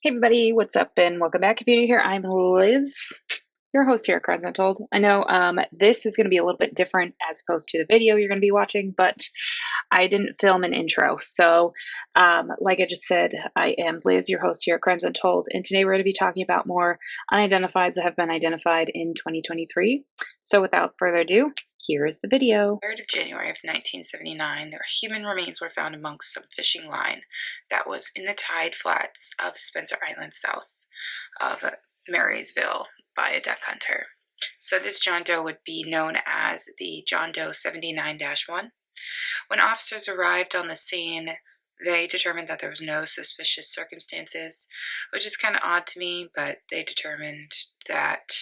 Hey everybody, what's up and welcome back. If you're new here, I'm Liz, your host here at Crimes Untold. I know this is going to be a little bit different as opposed to the video you're going to be watching, but I didn't film an intro. So like I just said, I am Liz, your host here at Crimes Untold, and today we're going to be talking about more unidentifieds that have been identified in 2023. So without further ado, here is the video. 3rd of January of 1979, human remains were found amongst some fishing line that was in the tide flats of Spencer Island south of Marysville by a duck hunter. So this John Doe would be known as the John Doe 79-1. When officers arrived on the scene, they determined that there was no suspicious circumstances, which is kind of odd to me, but they determined that,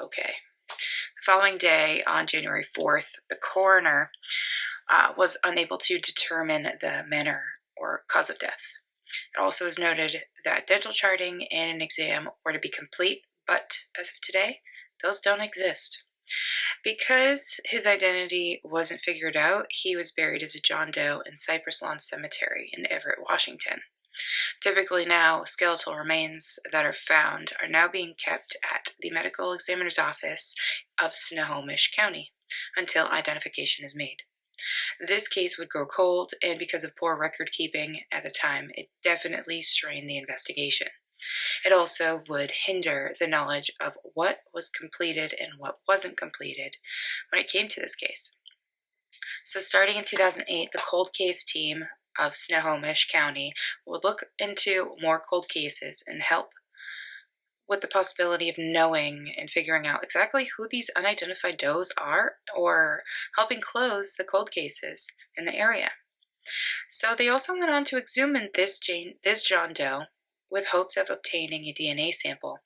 okay. The following day, on January 4th, the coroner was unable to determine the manner or cause of death. It also was noted that dental charting and an exam were to be complete, but as of today, those don't exist. Because his identity wasn't figured out, he was buried as a John Doe in Cypress Lawn Cemetery in Everett, Washington. Typically now, skeletal remains that are found are now being kept at the medical examiner's office of Snohomish County until identification is made. This case would grow cold, and because of poor record keeping at the time, it definitely strained the investigation. It also would hinder the knowledge of what was completed and what wasn't completed when it came to this case. So starting in 2008, the cold case team of Snohomish County would look into more cold cases and help with the possibility of knowing and figuring out exactly who these unidentified does are, or helping close the cold cases in the area. So they also went on to exhume this John Doe with hopes of obtaining a DNA sample,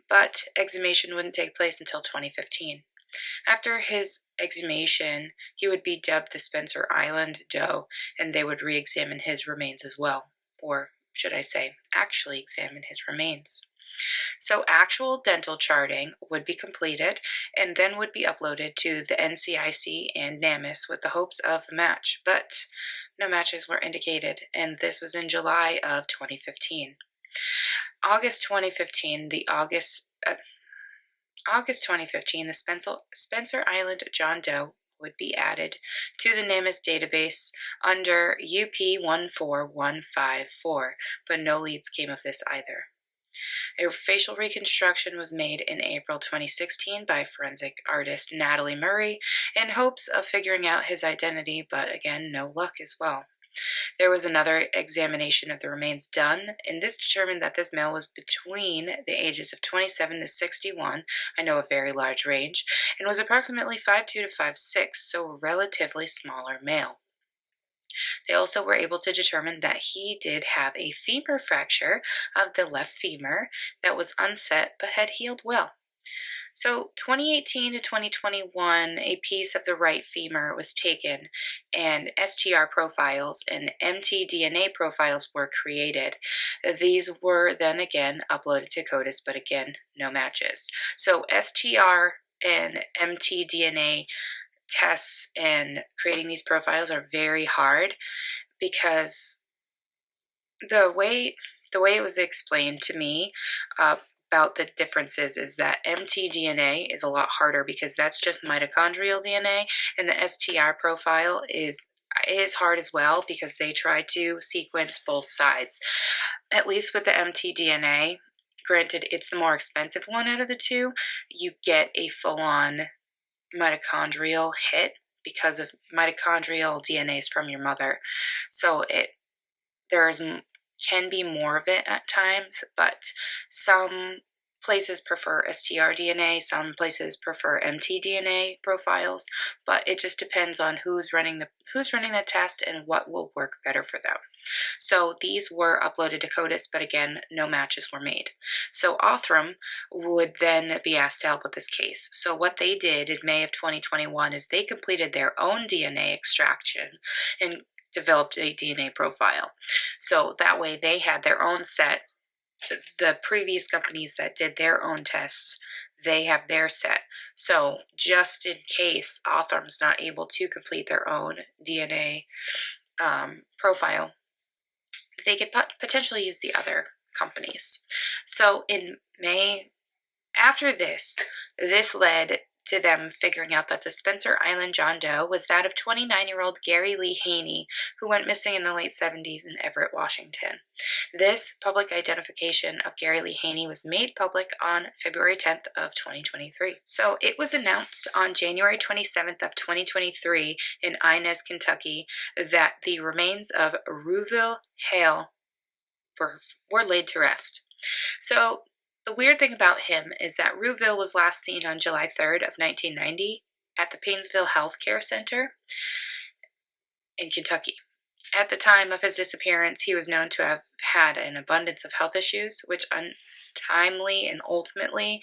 but exhumation wouldn't take place until 2015. After his exhumation, he would be dubbed the Spencer Island Doe, and they would re-examine his remains as well, or should I say, actually examine his remains. So actual dental charting would be completed and then would be uploaded to the NCIC and NamUs with the hopes of a match, but no matches were indicated, and this was in July of 2015. August 2015, the Spencer Island John Doe would be added to the NamUs database under UP14154, but no leads came of this either. A facial reconstruction was made in April 2016 by forensic artist Natalie Murray in hopes of figuring out his identity, but again, no luck as well. There was another examination of the remains done, and this determined that this male was between the ages of 27 to 61, I know a very large range, and was approximately 5'2" to 5'6", so a relatively smaller male. They also were able to determine that he did have a femur fracture of the left femur that was unset but had healed well. So 2018 to 2021, a piece of the right femur was taken, and STR profiles and mtDNA profiles were created. These were then again uploaded to CODIS, but again, no matches. So STR and mtDNA tests and creating these profiles are very hard because the way it was explained to me about the differences is that mtDNA is a lot harder because that's just mitochondrial DNA, and the STR profile is hard as well because they try to sequence both sides. At least with the mtDNA, granted it's the more expensive one out of the two, you get a full-on mitochondrial hit because of mitochondrial DNAs from your mother. So can be more of it at times, but some places prefer STR DNA, some places prefer mtDNA profiles, but it just depends on who's running the test and what will work better for them. So these were uploaded to CODIS, but again, no matches were made. So Othram would then be asked to help with this case. So what they did in May of 2021 is they completed their own DNA extraction and developed a DNA profile. So that way they had their own set. The previous companies that did their own tests, they have their set. So just in case Othram's not able to complete their own DNA profile, they could potentially use the other companies. So in May, after this led to them figuring out that the Spencer Island John Doe was that of 29-year-old Gary Lee Haney, who went missing in the late 70s in Everett, Washington. This public identification of Gary Lee Haney was made public on February 10th of 2023. So it was announced on January 27th of 2023 in Inez, Kentucky, that the remains of Ruville Hale were laid to rest. So the weird thing about him is that Ruville was last seen on July 3rd of 1990 at the Painesville Health Care Center in Kentucky. At the time of his disappearance, he was known to have had an abundance of health issues, which untimely and ultimately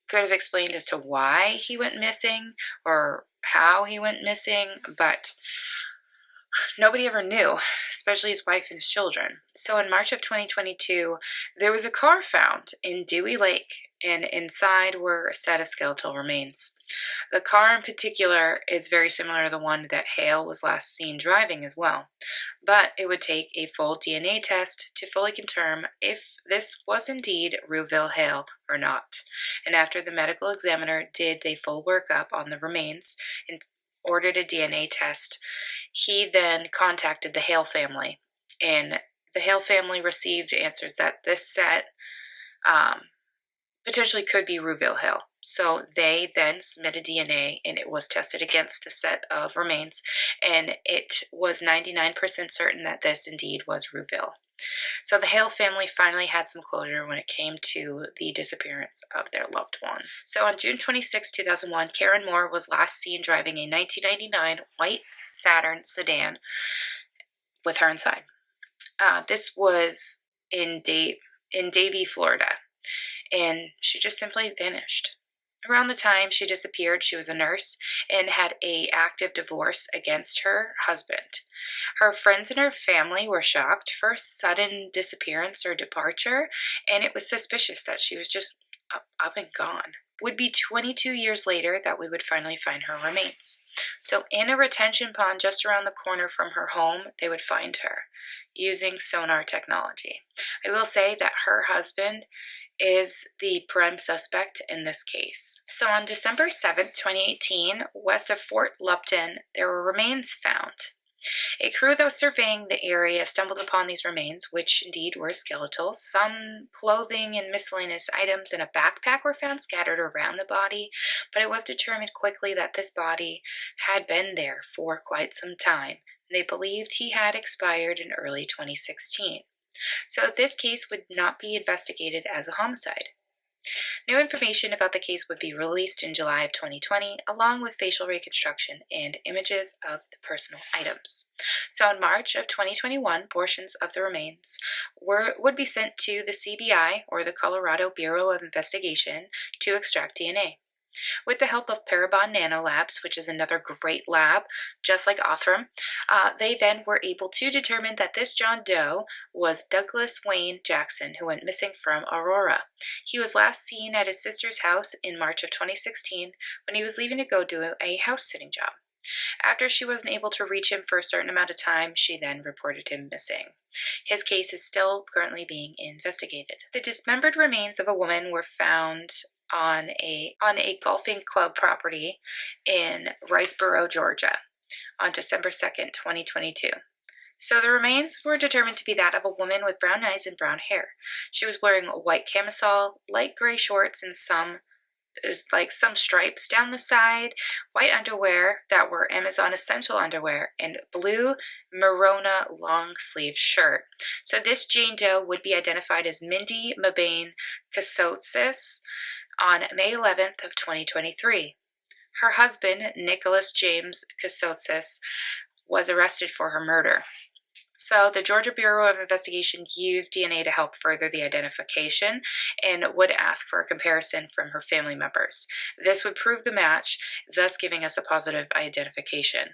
could have explained as to why he went missing or how he went missing, but nobody ever knew, especially his wife and his children. So in March of 2022, there was a car found in Dewey Lake, and inside were a set of skeletal remains. The car in particular is very similar to the one that Hale was last seen driving as well, but it would take a full DNA test to fully confirm if this was indeed Ruville Hale or not. And after the medical examiner did a full workup on the remains and ordered a DNA test, he then contacted the Hale family, and the Hale family received answers that this set potentially could be Ruville Hale. So they then submitted DNA, and it was tested against the set of remains, and it was 99% certain that this indeed was Ruville. So the Hale family finally had some closure when it came to the disappearance of their loved one. So on June 26, 2001, Karen Moore was last seen driving a 1999 white Saturn sedan with her inside. This was in Davie, Florida, and she just simply vanished. Around the time she disappeared, she was a nurse and had an active divorce against her husband. Her friends and her family were shocked for a sudden disappearance or departure, and it was suspicious that she was just up and gone. It would be 22 years later that we would finally find her remains. So in a retention pond just around the corner from her home, they would find her using sonar technology. I will say that her husband is the prime suspect in this case. So on December 7th, 2018, west of Fort Lupton, there were remains found. A crew that was surveying the area stumbled upon these remains, which indeed were skeletal. Some clothing and miscellaneous items in a backpack were found scattered around the body, but it was determined quickly that this body had been there for quite some time. They believed he had expired in early 2016. So this case would not be investigated as a homicide. New information about the case would be released in July of 2020, along with facial reconstruction and images of the personal items. So in March of 2021, portions of the remains would be sent to the CBI, or the Colorado Bureau of Investigation, to extract DNA. With the help of Parabon Nanolabs, which is another great lab, just like Othram, they then were able to determine that this John Doe was Douglas Wayne Jackson, who went missing from Aurora. He was last seen at his sister's house in March of 2016 when he was leaving to go do a house-sitting job. After she wasn't able to reach him for a certain amount of time, she then reported him missing. His case is still currently being investigated. The dismembered remains of a woman were found on a golfing club property in Riceboro, Georgia, on December 2nd, 2022. So the remains were determined to be that of a woman with brown eyes and brown hair. She was wearing a white camisole, light gray shorts, and some stripes down the side, white underwear that were Amazon Essential underwear, and blue Merona long-sleeve shirt. So this Jane Doe would be identified as Mindy Mabane Kasotsis on May 11th of 2023. Her husband, Nicholas James Kasotsis, was arrested for her murder. So the Georgia Bureau of Investigation used DNA to help further the identification and would ask for a comparison from her family members. This would prove the match, thus giving us a positive identification.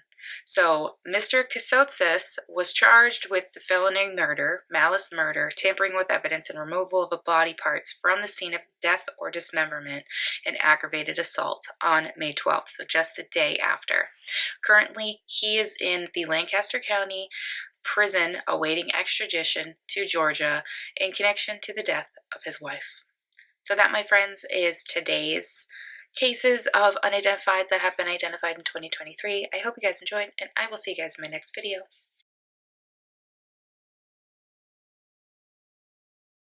So Mr. Kasotsis was charged with the felony murder, malice murder, tampering with evidence, and removal of body parts from the scene of death or dismemberment, and aggravated assault on May 12th, so just the day after. Currently, he is in the Lancaster County prison awaiting extradition to Georgia in connection to the death of his wife. So that, my friends, is today's cases of unidentifieds that have been identified in 2023. I hope you guys enjoyed, and I will see you guys in my next video.